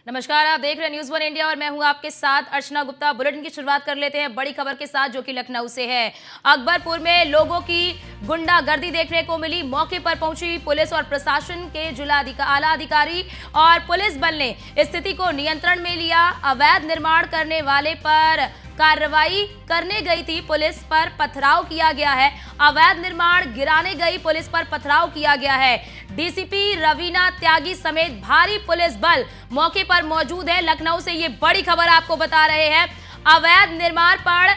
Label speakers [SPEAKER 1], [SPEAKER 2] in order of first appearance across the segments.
[SPEAKER 1] नमस्कार, आप देख रहे हैं न्यूज़ वन इंडिया और मैं हूं आपके साथ अर्चना गुप्ता। बुलेटिन की शुरुआत कर लेते हैं बड़ी खबर के साथ, जो कि लखनऊ से है। अकबरपुर में लोगों की गुंडागर्दी देखने को मिली। मौके पर पहुंची पुलिस और प्रशासन के आला अधिकारी और पुलिस बल ने स्थिति को नियंत्रण में लिया। अवैध निर्माण करने वाले पर कार्रवाई करने गई थी पुलिस पर पथराव किया गया है। अवैध निर्माण गिराने गई पुलिस पर पथराव किया गया है। डीसीपी रवीना त्यागी समेत भारी पुलिस बल मौके पर मौजूद है। लखनऊ से ये बड़ी खबर आपको बता रहे हैं। अवैध निर्माण पर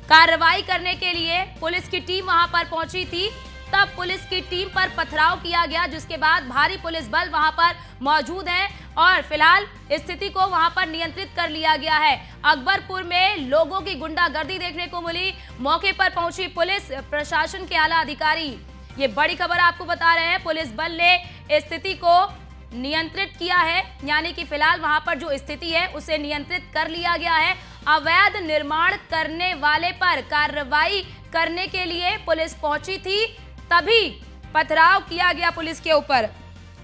[SPEAKER 1] कार्रवाई करने के लिए पुलिस की टीम वहां पर पहुंची थी, तब पुलिस की टीम पर पथराव किया गया, जिसके बाद भारी पुलिस बल वहां पर मौजूद है और फिलहाल स्थिति को वहां पर नियंत्रित कर लिया गया है। अकबरपुर में लोगों की गुंडागर्दी देखने को मिली। मौके पर पहुंची पुलिस प्रशासन के आला अधिकारी, ये बड़ी खबर आपको बता रहे हैं। पुलिस बल ने स्थिति को नियंत्रित किया है, यानी कि फिलहाल वहां पर जो स्थिति है उसे नियंत्रित कर लिया गया है। अवैध निर्माण करने वाले पर कार्रवाई करने के लिए पुलिस पहुंची थी, तभी पथराव किया गया पुलिस के ऊपर।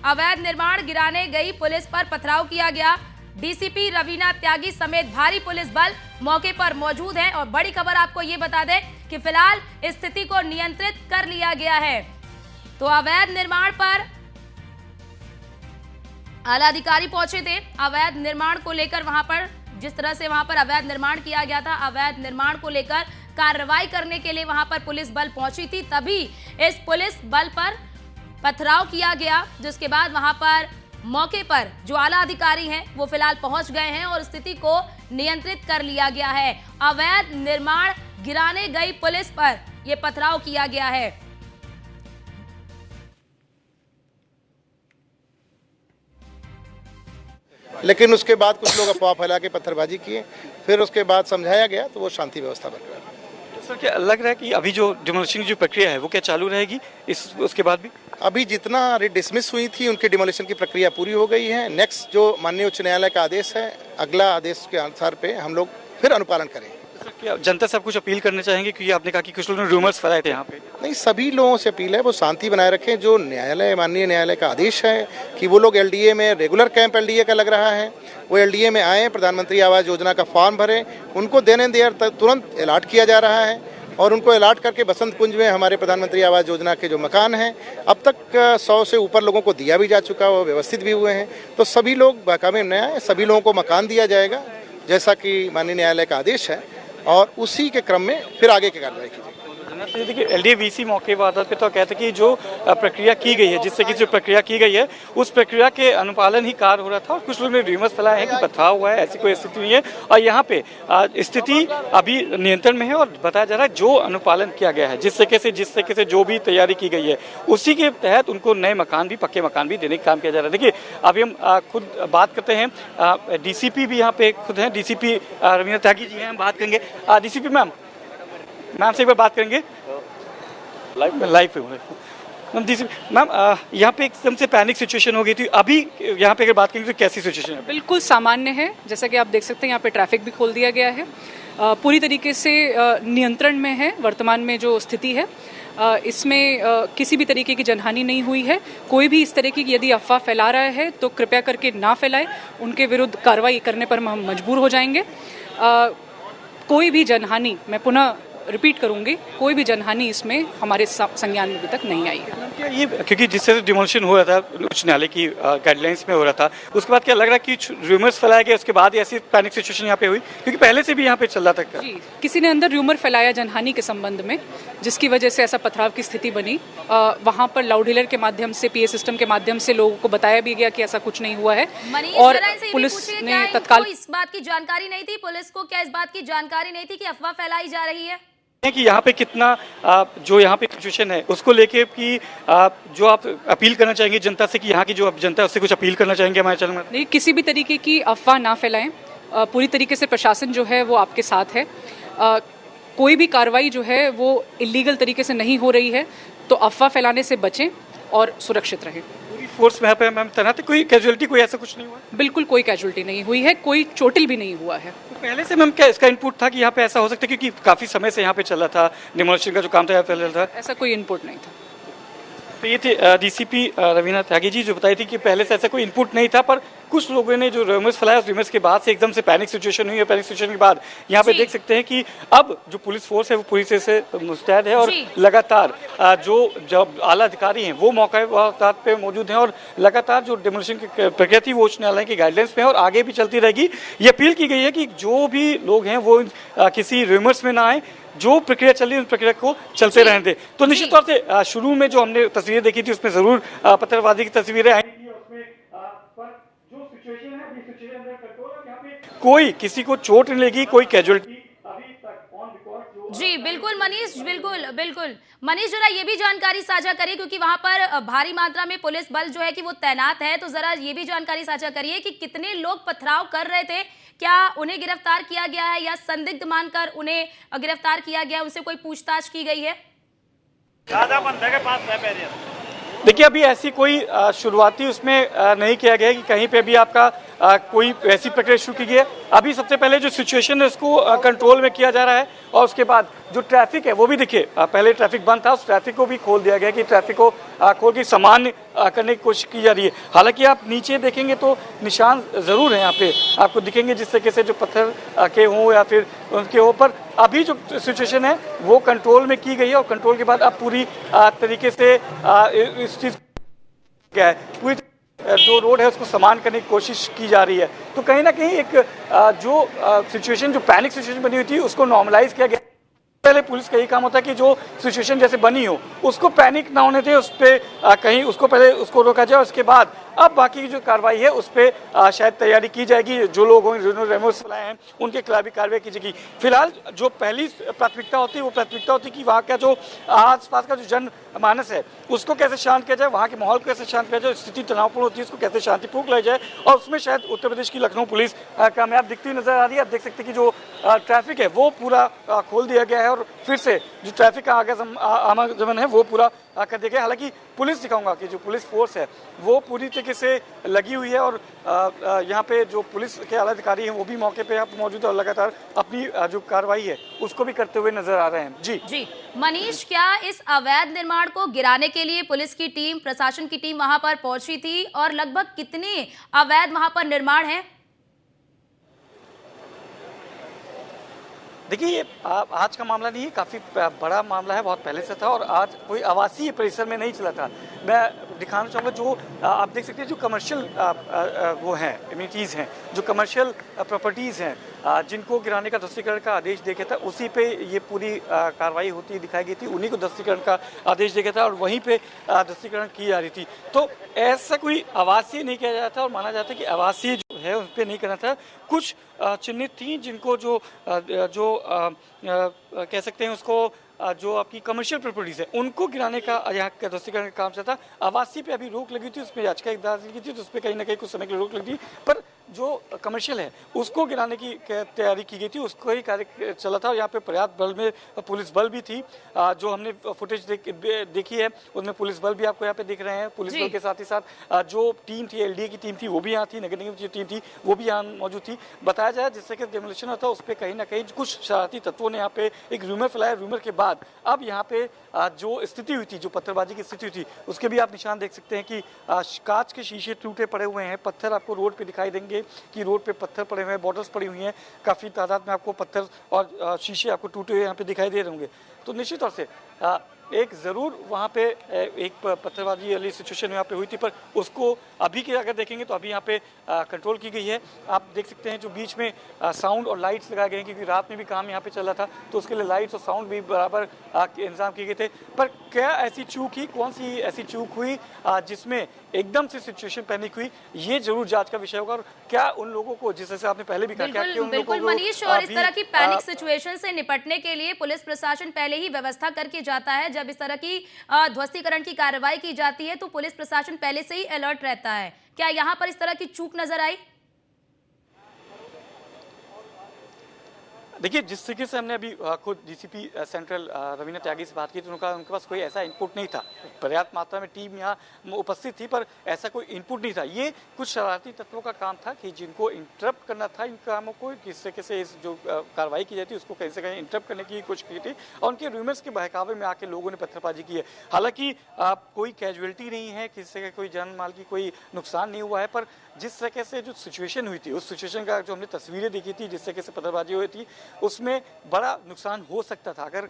[SPEAKER 1] अवैध निर्माण गिराने गई पुलिस पर पथराव किया गया। डीसीपी रवीना त्यागी समेत भारी पुलिस बल मौके पर मौजूद है और बड़ी खबर आपको ये बता दें कि फिलहाल स्थिति को नियंत्रित कर लिया गया है। तो अवैध निर्माण पर आला अधिकारी पहुंचे थे। अवैध निर्माण को लेकर वहां पर जिस तरह से वहां पर अवैध निर्माण किया गया था, अवैध निर्माण को लेकर कार्रवाई करने के लिए वहां पर पुलिस बल पहुंची थी, तभी इस पुलिस बल पर पथराव किया गया, जिसके बाद वहां पर मौके पर जो आला अधिकारी हैं वो फिलहाल पहुंच गए हैं और स्थिति को नियंत्रित कर लिया गया है। अवैध निर्माण गिराने गई पुलिस पर यह पथराव किया गया है।
[SPEAKER 2] लेकिन उसके बाद कुछ लोग अफवाह फैला के पत्थरबाजी किए, फिर उसके बाद समझाया गया तो वो शांति व्यवस्था बरकरार।
[SPEAKER 3] सर, क्या लग रहा है कि अभी जो डिमोलिशन की जो प्रक्रिया है वो क्या चालू रहेगी उसके बाद भी?
[SPEAKER 2] अभी जितना रिट डिसमिस हुई थी उनकी डिमोलिशन की प्रक्रिया पूरी हो गई है। नेक्स्ट जो माननीय उच्च न्यायालय का आदेश है, अगला आदेश के अनुसार पे हम लोग फिर अनुपालन करेंगे।
[SPEAKER 3] सर, क्या जनता से आप कुछ अपील करना चाहेंगे, क्योंकि आपने कहा कि कुछ लोगों ने रूमर्स फैलाए थे यहाँ पे?
[SPEAKER 2] नहीं, सभी लोगों से अपील है वो शांति बनाए रखें। जो माननीय न्यायालय का आदेश है कि वो लोग एलडीए में, रेगुलर कैंप एलडीए का लग रहा है, वो एलडीए में आए, प्रधानमंत्री आवास योजना का फॉर्म भरें, उनको देने देर तुरंत अलॉट किया जा रहा है और उनको अलॉट करके बसंत कुंज में हमारे प्रधानमंत्री आवास योजना के जो मकान हैं, अब तक 100 से ऊपर लोगों को दिया भी जा चुका, वो व्यवस्थित भी हुए हैं। तो सभी लोग बाकायदे न्याय, सभी लोगों को मकान दिया जाएगा जैसा कि माननीय न्यायालय का आदेश है, और उसी के क्रम में फिर आगे की कार्रवाई की जाएगी।
[SPEAKER 3] देखिए, एलडीए-वीसी मौके पर आता तो कहते कि जो प्रक्रिया की गई है, जिससे कि जो प्रक्रिया की गई है उस प्रक्रिया के अनुपालन ही कार्य हो रहा था और कुछ लोगों ने रूमर्स फैलाए हैं कि पथराव हुआ है, ऐसी कोई स्थिति नहीं है। और यहाँ पे स्थिति अभी नियंत्रण में है और बताया जा रहा है जो अनुपालन किया गया है, जिस तरीके से जो भी तैयारी की गई है उसी के तहत उनको नए मकान भी, पक्के मकान भी देने का काम किया जा रहा है। देखिए, अभी हम खुद बात करते हैं, डीसीपी भी यहाँ पे खुद हैं, डीसीपी रवीना त्यागी जी हैं, हम बात करेंगे। डीसीपी मैम से एक बार बात करेंगे लाइव पे। मैम, यहाँ पे एकदम से पैनिक सिचुएशन हो गई थी, अभी यहाँ पे अगर बात करेंगे तो कैसी सिचुएशन है?
[SPEAKER 4] बिल्कुल सामान्य है, जैसा कि आप देख सकते हैं यहाँ पे ट्रैफिक भी खोल दिया गया है, पूरी तरीके से नियंत्रण में है वर्तमान में जो स्थिति है। इसमें किसी भी तरीके की जनहानि नहीं हुई है। कोई भी इस तरह की यदि अफवाह फैला रहा है तो कृपया करके ना फैलाए, उनके विरुद्ध कार्रवाई करने पर हम मजबूर हो जाएंगे। कोई भी जनहानि, मैं पुनः रिपीट करूंगी, कोई भी जनहानि इसमें हमारे संज्ञान में अभी तक नहीं आई है।
[SPEAKER 3] क्या ये, क्योंकि जिससे डिमोलिशन हो रहा था उच्च न्यायालय की गाइडलाइंस में हो रहा था, उसके बाद क्या लग रहा है कि रूमर्स फैलाए गए, उसके बाद ऐसी पैनिक सिचुएशन यहाँ पे हुई, क्योंकि पहले से भी यहाँ पे चल रहा था?
[SPEAKER 4] जी, किसी ने अंदर रूमर फैलाया जनहानि के संबंध में, जिसकी वजह से ऐसा पथराव की स्थिति बनी। वहाँ पर लाउड हिलर के माध्यम से, पीए सिस्टम के माध्यम से लोगों को बताया भी गया कि ऐसा कुछ नहीं हुआ है और पुलिस ने तत्काल।
[SPEAKER 1] इस बात की जानकारी नहीं थी पुलिस को? क्या इस बात की जानकारी नहीं थी कि अफवाह फैलाई जा रही है
[SPEAKER 3] कि यहाँ पे कितना जो यहाँ पे सिचुएशन है उसको लेके कि जो आप अपील करना चाहेंगे जनता से, कि यहाँ की जो जनता है उससे कुछ अपील करना चाहेंगे हमारे चैनल में?
[SPEAKER 4] नहीं, किसी भी तरीके की अफवाह ना फैलाएं। पूरी तरीके से प्रशासन जो है वो आपके साथ है। कोई भी कार्रवाई जो है वो इलीगल तरीके से नहीं हो रही है, तो अफवाह फैलाने से बचें और सुरक्षित रहें।
[SPEAKER 3] फोर्स में यहाँ पे मैम तैनात है, कोई कैजुअलिटी, कोई ऐसा कुछ नहीं हुआ?
[SPEAKER 4] बिल्कुल कोई कैजुअलिटी नहीं हुई है, कोई चोटिल भी नहीं हुआ है।
[SPEAKER 3] तो पहले से मैम क्या इसका इनपुट था कि यहाँ पे ऐसा हो सकता है, क्योंकि काफी समय से यहाँ पे चला था डिमोलिशन का जो काम था, यहाँ पे था?
[SPEAKER 4] ऐसा कोई इनपुट नहीं था।
[SPEAKER 3] तो ये थे डीसीपी रवीना त्यागी जी, जो बताई थी कि पहले से ऐसा कोई इनपुट नहीं था, पर कुछ लोगों ने जो रूमर्स फैलाया, उस रूमर्स के बाद से एकदम से पैनिक सिचुएशन हुई है। पैनिक सिचुएशन के बाद यहाँ पे
[SPEAKER 1] जी।
[SPEAKER 3] देख सकते हैं कि अब जो पुलिस फोर्स है वो पूरी तरह से मुस्तैद है और
[SPEAKER 1] जी।
[SPEAKER 3] लगातार जो जब आला अधिकारी हैं वो मौके पे मौजूद हैं और लगातार जो डेमोलिशन की प्रक्रिया थी वो उच्च न्यायालय की गाइडलाइंस में है और आगे भी चलती रहेगी। ये अपील की गई है कि जो भी लोग हैं वो किसी रूमर्स में ना आए, जो प्रक्रिया चल रही है उस प्रक्रिया को चलते रहने दें। तो निश्चित तौर से शुरू में जो हमने तस्वीरें देखी थी उसमें जरूर पत्थरबाजी की तस्वीरें आई थी, उसमें पर जो सिचुएशन है अभी सिचुएशन अंडर कंट्रोल है। यहाँ पे कोई किसी को चोट नहीं लगी, कोई कैजुअलिटी अभी तक ऑन रिकॉर्ड।
[SPEAKER 1] जी बिल्कुल मनीष, बिल्कुल बिल्कुल मनीष, जरा ये भी जानकारी साझा करिए क्योंकि वहां पर भारी मात्रा में पुलिस बल जो है कि वो तैनात है, तो जरा ये भी जानकारी साझा करिए कि कितने लोग पथराव कर रहे थे, क्या उन्हें गिरफ्तार किया गया है या संदिग्ध मानकर उन्हें गिरफ्तार किया गया, उनसे कोई पूछताछ की गई है?
[SPEAKER 3] देखिए अभी ऐसी कोई शुरुआती उसमें नहीं किया गया कि कहीं पे भी आपका कोई ऐसी प्रक्रिया शुरू की गई है। अभी सबसे पहले जो सिचुएशन है उसको कंट्रोल में किया जा रहा है और उसके बाद जो ट्रैफिक है वो भी देखिए पहले ट्रैफिक बंद था, उस ट्रैफिक को भी खोल दिया गया कि ट्रैफिक को खोल के सामान्य करने की कोशिश की जा रही है। हालांकि आप नीचे देखेंगे तो निशान जरूर हैं यहाँ पे आपको दिखेंगे, जिस तरीके से जो पत्थर के हों या फिर उनके ऊपर अभी जो सिचुएशन है वो कंट्रोल में की गई है और कंट्रोल के बाद अब पूरी तरीके से इस चीज क्या है पूरी जो रोड है उसको समान करने की कोशिश की जा रही है। तो कहीं ना कहीं एक जो सिचुएशन जो पैनिक सिचुएशन बनी हुई थी उसको नॉर्मलाइज किया गया। पहले पुलिस का यही काम होता है कि जो सिचुएशन जैसे बनी हो उसको पैनिक ना होने दे, उस पर कहीं उसको पहले उसको रोका जाए, उसके बाद अब बाकी की जो कार्रवाई है उस पर शायद तैयारी की जाएगी। जो लोग जिन्होंने रेमोस फैलाए हैं उनके खिलाफ भी कार्रवाई की जाएगी। फिलहाल जो पहली प्राथमिकता होती है वो प्राथमिकता होती है कि वहाँ का जो आसपास का जो जनमानस है उसको कैसे शांत किया जाए, वहाँ के माहौल को कैसे शांत किया जाए, स्थिति तनावपूर्ण होती है उसको कैसे शांतिपूर्वक लाई जाए, और उसमें शायद उत्तर प्रदेश की लखनऊ पुलिस कामयाब दिखती हुई नजर आ रही है। आप देख सकते हैं कि जो ट्रैफिक है वो पूरा खोल दिया गया है और फिर से जो ट्रैफिक का आवागमन है वो पूरा कर दिया गया। हालांकि पुलिस दिखाऊंगा कि जो पुलिस फोर्स है वो पूरी तरीके से लगी हुई है और यहाँ पे जो पुलिस के आला अधिकारी हैं वो भी मौके पे यहाँ पे मौजूद है और लगातार अपनी जो कार्रवाई है उसको भी करते हुए नजर आ रहे हैं। जी
[SPEAKER 1] मनीष, क्या इस अवैध निर्माण को गिराने के लिए पुलिस की टीम, प्रशासन की टीम वहां पर पहुंची थी और लगभग कितने अवैध वहां पर निर्माण है?
[SPEAKER 3] देखिए ये आज का मामला नहीं है, काफ़ी बड़ा मामला है, बहुत पहले से था और आज कोई आवासीय परिसर में नहीं चला था। मैं दिखाना चाहूँगा जो आप देख सकते हैं जो कमर्शियल वो हैं एमिनिटीज़ हैं, जो कमर्शियल प्रॉपर्टीज़ हैं जिनको गिराने का ध्वस्तीकरण का आदेश दिया गया था, उसी पे ये पूरी कार्रवाई होती दिखाई गई थी, उन्हीं को ध्वस्तीकरण का आदेश दिया गया था और वहीं पे ध्वस्तीकरण की जा रही थी। तो ऐसा कोई आवासीय नहीं किया जाता और माना जाता है कि आवासीय जो है उस पर नहीं करना था। कुछ चिन्हित थी जिनको जो कह सकते हैं उसको जो आपकी कमर्शियल प्रॉपर्टीज है उनको गिराने का यहाँ का ध्वस्तीकरण का काम चलता। आवासीय पे अभी रोक लगी थी, उसमें याचिका दाखिल की थी तो उस पर कहीं ना कहीं कुछ समय के लिए रोक लगी थी, पर जो कमर्शियल है उसको गिराने की तैयारी की गई थी, उसको ही कार्य चला था। और यहाँ पे पर्याप्त बल में पुलिस बल भी थी, जो हमने फुटेज देखी है उसमें पुलिस बल भी आपको यहाँ पे दिख रहे हैं। पुलिस बल के साथ ही साथ जो टीम थी, एलडीए की टीम थी वो भी यहाँ थी, नगर निगम की टीम थी वो भी यहाँ मौजूद थी। बताया जाए जिससे कि डेमोलिशन होता है उस पर कहीं ना कहीं कुछ शरारती तत्वों ने यहाँ पे एक रूमर फैलाया। रूमर के बाद अब यहाँ पे जो स्थिति हुई थी, जो पत्थरबाजी की स्थिति हुई थी, उसके भी आप निशान देख सकते हैं कि कांच के शीशे टूटे पड़े हुए हैं, पत्थर आपको रोड पे दिखाई देंगे कि रोड पे पत्थर पड़े हुए हैं, बॉटल्स पड़ी हुई हैं, काफ़ी तादाद में आपको पत्थर और शीशे आपको टूटे हुए यहाँ पे दिखाई दे रहे होंगे। तो निश्चित तौर से एक ज़रूर वहाँ पे एक पत्थरबाजी वाली सिचुएशन यहाँ पे हुई थी, पर उसको अभी के अगर देखेंगे तो अभी यहाँ पे कंट्रोल की गई है। आप देख सकते हैं जो बीच में साउंड और लाइट्स लगाए गए हैं क्योंकि रात में भी काम यहाँ पे चल रहा था तो उसके लिए लाइट्स और साउंड भी बराबर इंतजाम किए गए थे। पर क्या ऐसी चूक हुई, कौन सी ऐसी चूक हुई जिसमें एकदम से सिचुएशन पैनिक हुई, ये जरूर जांच का विषय होगा। और क्या उन लोगों को, जैसे आपने पहले भी कहा,
[SPEAKER 1] बिल्कुल मनीष, और इस तरह की पैनिक सिचुएशन से निपटने के लिए पुलिस प्रशासन पहले ही व्यवस्था करके जाता है। जब इस तरह की ध्वस्तीकरण की कार्रवाई की जाती है तो पुलिस प्रशासन पहले से ही अलर्ट रहता है। क्या यहाँ पर इस तरह की चूक नजर आई?
[SPEAKER 3] देखिए, जिस तरीके से हमने अभी खुद डीसीपी सेंट्रल रवीना त्यागी से बात की तो उनके पास कोई ऐसा इनपुट नहीं था। पर्याप्त मात्रा में टीम यहाँ उपस्थित थी पर ऐसा कोई इनपुट नहीं था। ये कुछ शरारती तत्वों का काम था कि जिनको इंटरप्ट करना था इन कामों को, किस तरीके से इस जो कार्रवाई की जाती है उसको कहीं से कहीं इंटरप्ट करने की कोशिश की थी और उनके रूमर्स के बहकावे में आके लोगों ने पत्थरबाजी की है। हालांकि कोई कैजुअलिटी नहीं है, किसी का कोई जान माल की कोई नुकसान नहीं हुआ है, पर जिस तरीके से जो सिचुएशन हुई थी उस सिचुएशन का जो हमने तस्वीरें देखी थी, जिस तरीके से पत्थरबाजी हुई थी उसमें बड़ा नुकसान हो सकता था। अगर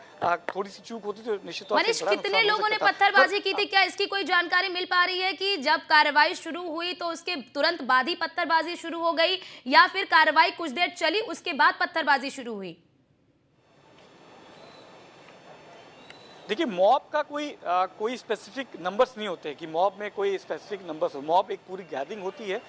[SPEAKER 3] थोड़ी सी चूक होती तो निश्चित तौर से बड़ा
[SPEAKER 1] कितने लोगों ने पत्थरबाजी की थी, क्या इसकी कोई जानकारी मिल पा रही है कि जब कार्रवाई शुरू हुई तो उसके तुरंत बाद ही पत्थरबाजी शुरू हो गई या फिर कार्रवाई कुछ देर चली उसके बाद पत्थरबाजी शुरू हुई?
[SPEAKER 3] देखिए, मॉब का कोई स्पेसिफिक नंबर्स नहीं होते कि मॉब में कोई स्पेसिफिक नंबर्स हो। मॉब एक पूरी गैदरिंग होती है,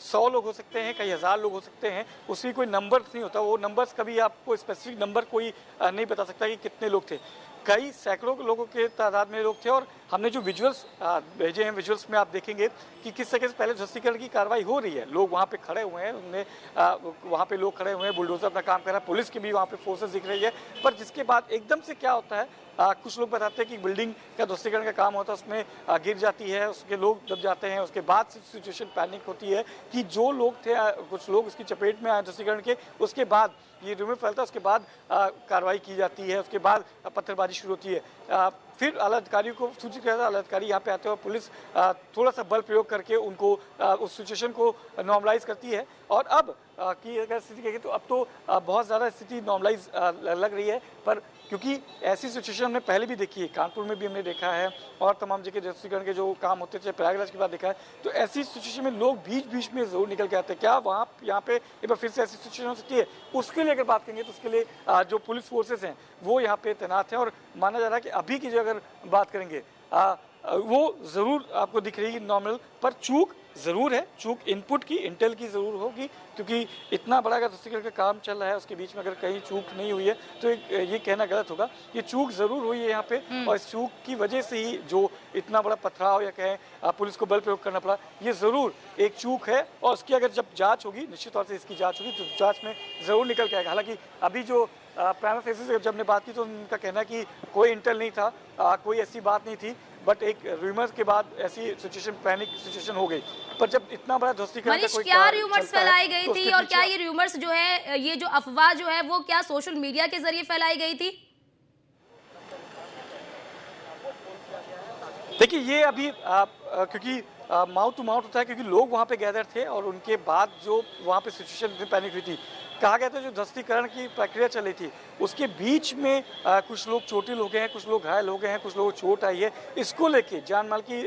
[SPEAKER 3] 100 लोग हो सकते हैं, कई हज़ार लोग हो सकते हैं, उसकी कोई नंबर्स नहीं होता। वो नंबर्स कभी आपको स्पेसिफिक नंबर कोई नहीं बता सकता कि कितने लोग थे। कई सैकड़ों लोगों के तादाद में लोग थे और हमने जो विजुअल्स भेजे हैं, विजुअल्स में आप देखेंगे कि किस तरीके से पहले ध्वस्तीकरण की कार्रवाई हो रही है। लोग वहाँ पे खड़े हुए हैं, उनमें वहाँ पे लोग खड़े हुए हैं, बुलडोजर अपना काम कर रहा है, पुलिस की भी वहाँ पे फोर्सेस दिख रही है। पर जिसके बाद एकदम से क्या होता है, कुछ लोग बताते हैं कि बिल्डिंग का ध्वस्तीकरण का काम होता है, उसमें गिर जाती है, उसके लोग दब जाते हैं, उसके बाद सिचुएशन पैनिक होती है कि जो लोग थे कुछ लोग उसकी चपेट में आए ध्वस्तीकरण के, उसके बाद ये रूमर फैलता है, उसके बाद कार्रवाई की जाती है, उसके बाद पत्थरबाजी शुरू होती है। फिर आला अधिकारियों को सूचित किया जाता है, आला अधिकारी यहाँ पे आते हैं और पुलिस थोड़ा सा बल प्रयोग करके उनको उस सिचुएशन को नॉर्मलाइज करती है। और अब की अगर स्थिति कहें तो अब तो बहुत ज़्यादा स्थिति नॉर्मलाइज लग रही है, पर क्योंकि ऐसी सिचुएशन हमने पहले भी देखी है, कानपुर में भी हमने देखा है और तमाम जगह ध्वस्तीकरण के जो काम होते थे प्रयागराज के बाद देखा है, तो ऐसी सिचुएशन में लोग बीच बीच में जरूर निकल के आते हैं। क्या वहाँ यहाँ पे एक बार फिर से ऐसी सिचुएशन हो सकती है? उसके लिए अगर बात करेंगे तो उसके लिए जो पुलिस फोर्सेस हैं वो यहाँ पे तैनात हैं और माना जा रहा है कि अभी की जो अगर बात करेंगे वो ज़रूर आपको दिख रही है नॉर्मल, पर चूक ज़रूर है, चूक इनपुट की, इंटेल की ज़रूर होगी, क्योंकि इतना बड़ा अगर ध्वस्तीकरण का काम चल रहा है उसके बीच में अगर कहीं चूक नहीं हुई है तो ये कहना गलत होगा। ये चूक ज़रूर हुई है यहाँ पे और इस चूक की वजह से ही जो इतना बड़ा पथराव या कहें पुलिस को बल प्रयोग करना पड़ा, ये ज़रूर एक चूक है और उसकी अगर जब जाँच होगी, निश्चित तौर से इसकी जाँच होगी तो जाँच में ज़रूर निकल के आएगा। हालाँकि अभी जो प्राइमा फेसी से जब हमने बात की तो उनका कहना है कि कोई इंटेल नहीं था, कोई ऐसी बात नहीं थी, बट एक रूमर्स के बाद ऐसी सिचुएशन, पैनिक सिचुएशन हो गई। पर जब इतना बड़ा ध्वस्तीकरण का कोई
[SPEAKER 1] क्या रूमर्स फैलाई गई थी और क्या ये रूमर्स जो है, ये जो अफवाह जो है वो क्या सोशल मीडिया के जरिए फैलाई गई थी?
[SPEAKER 3] देखिए, ये अभी क्योंकि माउथ टू माउथ होता है, क्योंकि लोग वहाँ पे गैदर थे और उनके बाद जो वहाँ पे सिचुएशन पैनिक हुई थी, कहा गया था जो ध्वस्तीकरण की प्रक्रिया चल रही थी उसके बीच में कुछ लोग चोटिल हो गए हैं, कुछ लोग घायल हो गए हैं, कुछ लोगों को चोट आई है। इसको लेके जान माल की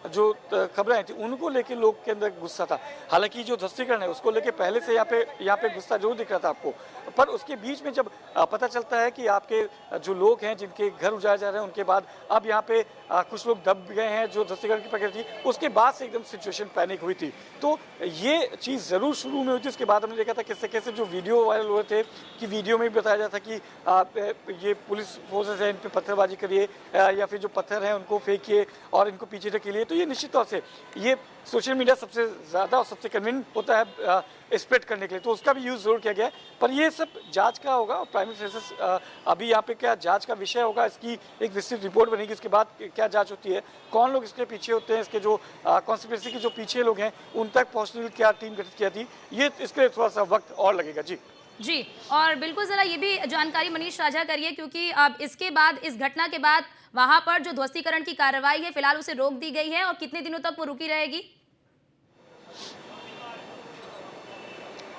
[SPEAKER 3] जो खबरें आई थी उनको लेके लोग के अंदर गुस्सा था। हालांकि जो ध्वस्तीकरण है उसको लेके पहले से यहाँ पे गुस्सा जरूर दिख रहा था आपको, पर उसके बीच में जब पता चलता है कि आपके जो लोग हैं जिनके घर उजाड़े जा रहे हैं उनके बाद अब यहाँ पे कुछ लोग दब गए हैं, जो ध्वस्तीकरण की प्रक्रिया थी उसके बाद से एकदम सिचुएशन पैनिक हुई थी। तो ये चीज़ ज़रूर शुरू में हुई थी। उसके बाद हमने देखा था किस तरीके से जो वीडियो वायरल हुए थे कि वीडियो में भी बताया जाता कि ये पुलिस फोर्सेस है, इन पे पत्थरबाजी करिए या फिर जो पत्थर हैं उनको फेंकिए और इनको पीछे ढकेलिए। तो ये निश्चित तौर से ये सोशल मीडिया सबसे ज़्यादा और सबसे कन्वीनियंट होता है स्प्रेड करने के लिए, तो उसका भी यूज़ ज़रूर किया गया है। पर ये सब जांच का होगा और प्राइम मिनिस्टर अभी यहाँ पे क्या जांच का विषय होगा, इसकी एक विस्तृत रिपोर्ट बनेगी, उसके बाद क्या जांच होती है, कौन लोग इसके पीछे होते हैं, इसके जो कॉन्स्पिरेसी के जो पीछे लोग हैं उन तक पहुँचने के लिए क्या टीम गठित किया थी, ये इसके लिए थोड़ा सा वक्त और लगेगा। जी,
[SPEAKER 1] और बिल्कुल ज़रा ये भी जानकारी मनीष साझा करिए, क्योंकि अब इसके बाद, इस घटना के बाद वहाँ पर जो ध्वस्तीकरण की कार्रवाई है फिलहाल उसे रोक दी गई है और कितने दिनों तक वो रुकी रहेगी?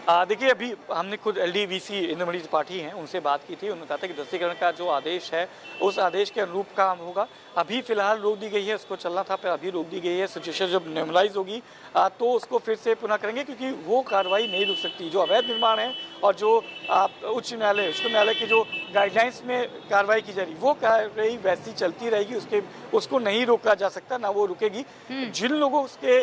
[SPEAKER 3] देखिए, अभी हमने खुद LDVC इंद्रमणि त्रिपाठी हैं उनसे बात की थी, उन्होंने कहा था कि ध्वस्तीकरण का जो आदेश है उस आदेश के अनुरूप काम होगा। अभी फिलहाल रोक दी गई है, उसको चलना था पर अभी रोक दी गई है। सिचुएशन जब नॉर्मलाइज होगी तो उसको फिर से पुनः करेंगे, क्योंकि वो कार्रवाई नहीं रुक सकती। जो अवैध निर्माण है और जो उच्चतम न्यायालय की जो गाइडलाइंस में कार्रवाई की जा रही वो कार्रवाई वैसी चलती रहेगी, उसको नहीं रोका जा सकता, ना वो रुकेगी। जिन लोगों के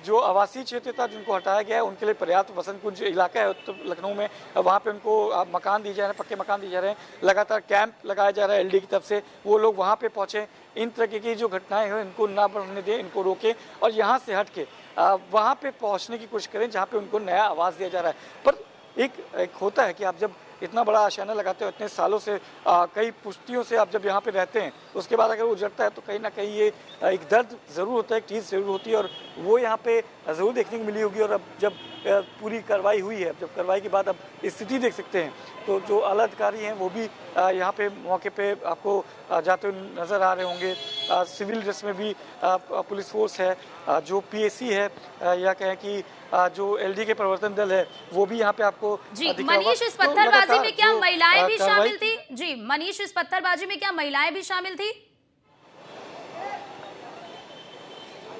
[SPEAKER 3] जो आवासीय क्षेत्र था जिनको हटाया गया है उनके लिए पर्याप्त वसंत कुंज इलाका है उत्तर लखनऊ में, वहाँ पे उनको मकान दिए जा रहे हैं, पक्के मकान दिए जा रहे हैं, लगातार कैंप लगाया जा रहा है LD की तरफ से, वो लोग वहाँ पे पहुँचे। इन तरह की जो घटनाएं हैं इनको ना बढ़ने दें, इनको रोकें और यहाँ से हट के वहाँ पे पहुँचने की कोशिश करें जहाँ पे उनको नया आवाज़ दिया जा रहा है। पर एक होता है कि आप जब इतना बड़ा आशियाना लगाते हो, इतने सालों से कई पुश्तियों से आप जब यहाँ पे रहते हैं, उसके बाद अगर उजड़ता है तो कहीं ना कहीं ये एक दर्द ज़रूर होता है, एक चीज़ ज़रूर होती है, और वो यहाँ पे ज़रूर देखने को मिली होगी। और अब जब पूरी कार्रवाई हुई है, जब कार्रवाई के बाद अब स्थिति देख सकते हैं, तो जो आला अधिकारी हैं वो भी यहाँ पे मौके पे आपको जाते हुए नज़र आ रहे होंगे। सिविल ड्रेस में भी पुलिस फोर्स है, जो पीएसी है, या कहें कि जो एलडी के प्रवर्तन दल है, वो भी यहाँ पे आपको
[SPEAKER 1] जी।
[SPEAKER 3] दिख रहा होगा।
[SPEAKER 1] मनीष, इस
[SPEAKER 3] तो
[SPEAKER 1] पत्थरबाजी में क्या
[SPEAKER 3] जो,
[SPEAKER 1] महिलाएं भी
[SPEAKER 3] कार्रवाई-
[SPEAKER 1] शामिल थी? जी मनीष, इस पत्थरबाजी में क्या महिलाएं भी शामिल थी?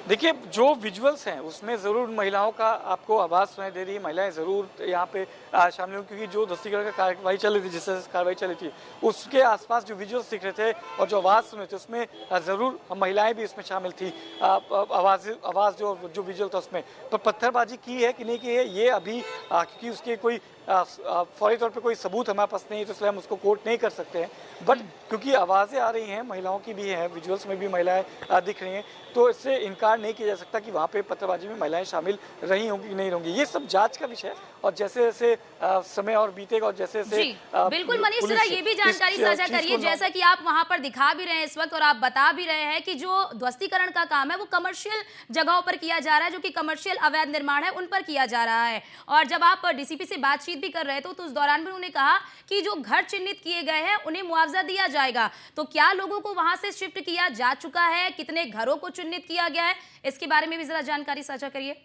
[SPEAKER 3] देखिए, जो विजुअल्स हैं उसमें ज़रूर महिलाओं का आपको आवाज़ सुनाई दे रही है। महिलाएं ज़रूर यहाँ पे शामिल हुई, क्योंकि जो दस्तीकरण का कार्रवाई चल रही थी, जिस तरह से कार्रवाई चली थी, उसके आसपास जो विजुअल्स दिख रहे थे और जो आवाज़ सुन रहे थे, उसमें ज़रूर महिलाएं भी इसमें शामिल थी। आवाज़ जो विजुअल था उसमें, पर पत्थरबाजी की है कि नहीं की है, ये अभी क्योंकि उसके कोई फौरी तौर पे कोई सबूत हमारे पास नहीं है, तो इसलिए हम उसको कोर्ट नहीं कर सकते हैं। बट क्योंकि आवाज़ें आ रही हैं, महिलाओं की भी हैं, विजुअल्स में भी महिलाएं दिख रही हैं, तो इससे इनकार नहीं किया जा सकता कि वहाँ पे पत्थरबाजी में महिलाएं शामिल रही होंगी कि नहीं होंगी। ये सब जांच का विषय है, और जैसे जैसे समय और बीतेगा और जैसे जैसे
[SPEAKER 1] बिल्कुल मनीष, जरा ये भी जानकारी साझा करिए, जैसा कि आप वहां पर दिखा भी रहे हैं इस वक्त और आप बता भी रहे हैं कि जो ध्वस्तीकरण का काम है वो कमर्शियल जगहों पर किया जा रहा है, जो कि कमर्शियल अवैध निर्माण है उन पर किया जा रहा है। और जब आप डीसीपी से बातचीत भी कर रहे थे तो उस दौरान भी उन्होंने कहा कि जो घर चिन्हित किए गए हैं उन्हें मुआवजा दिया जाएगा। तो क्या लोगों को वहां से शिफ्ट किया जा चुका है? कितने घरों को चिन्हित किया गया है? इसके बारे में भी जरा जानकारी साझा करिए।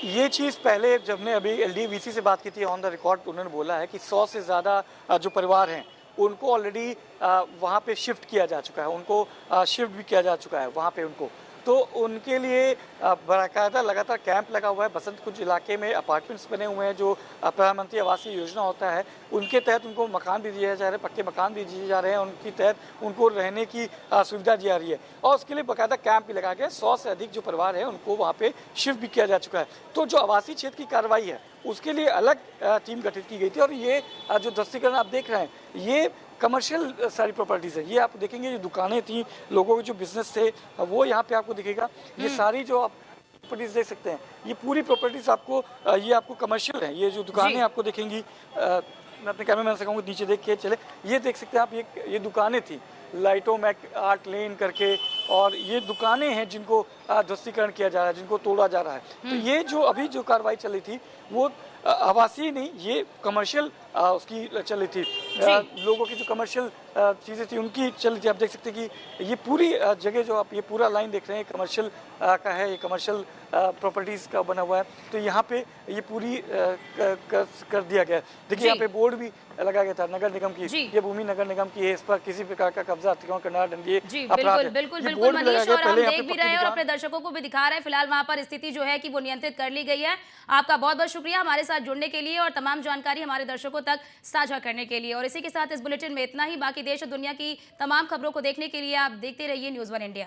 [SPEAKER 3] ये चीज़ पहले जब ने अभी एलडीवीसी से बात की थी ऑन द रिकॉर्ड, उन्होंने बोला है कि 100 से ज़्यादा जो परिवार हैं उनको ऑलरेडी वहाँ पे शिफ्ट किया जा चुका है, उनको शिफ्ट भी किया जा चुका है वहाँ पे उनको। तो उनके लिए बाकायदा लगातार कैंप लगा हुआ है। बसंत कुछ इलाके में अपार्टमेंट्स बने हुए हैं, जो प्रधानमंत्री आवासीय योजना होता है उनके तहत उनको मकान भी दिए जा रहे हैं, पक्के मकान भी दिए जा रहे हैं, उनके तहत उनको रहने की सुविधा दी जा रही है, और उसके लिए बाकायदा कैंप भी लगाया गया। 100 से अधिक जो परिवार है उनको वहाँ पे शिफ्ट भी किया जा चुका है। तो जो आवासीय क्षेत्र की कार्रवाई है उसके लिए अलग टीम गठित की गई थी, और ये जो ध्वस्तीकरण आप देख रहे हैं ये कमर्शियल सारी प्रॉपर्टीज़ है। ये आप देखेंगे जो दुकानें थी, लोगों के जो बिजनेस थे, वो यहाँ पे आपको दिखेगा। ये सारी जो आप प्रॉपर्टीज़ देख सकते हैं, ये पूरी प्रॉपर्टीज़ आपको ये आपको कमर्शियल है। ये जो दुकानें आपको दिखेंगी, मैं अपने कैमरे मैन से कहूँगा नीचे देख के चले, ये देख सकते हैं आप, ये दुकानें थी लाइटों में आर्ट लेन करके, और ये दुकानें हैं जिनको ध्वस्तीकरण किया जा रहा है, जिनको तोड़ा जा रहा है। तो ये जो अभी जो कार्रवाई चली थी वो आवासीय नहीं, ये कमर्शियल उसकी चल रही थी। लोगों की जो कमर्शियल चीज़ें थी उनकी चल रही थी। आप देख सकते हैं कि ये पूरी जगह जो आप ये पूरा लाइन देख रहे हैं कमर्शियल का है, ये कमर्शियल प्रॉपर्टीज़ का बना हुआ है। तो यहाँ पे ये पूरी कर दिया गया है। देखिए यहाँ पे बोर्ड भी लगाया गया था नगर निगम की, ये भूमि नगर निगम की है, इस पर किसी प्रकार का कब्जा अतिक्रमण करना दंडनीय अपराध है।
[SPEAKER 1] बिल्कुल मनीष, और हम देख भी रहे हैं और अपने दर्शकों को भी दिखा रहे हैं। फिलहाल वहां पर स्थिति जो है कि वो नियंत्रित कर ली गई है। आपका बहुत बहुत शुक्रिया हमारे साथ जुड़ने के लिए और तमाम जानकारी हमारे दर्शकों तक साझा करने के लिए। और इसी के साथ इस बुलेटिन में इतना ही। बाकी देश और दुनिया की तमाम खबरों को देखने के लिए आप देखते रहिए न्यूज़ 1 इंडिया।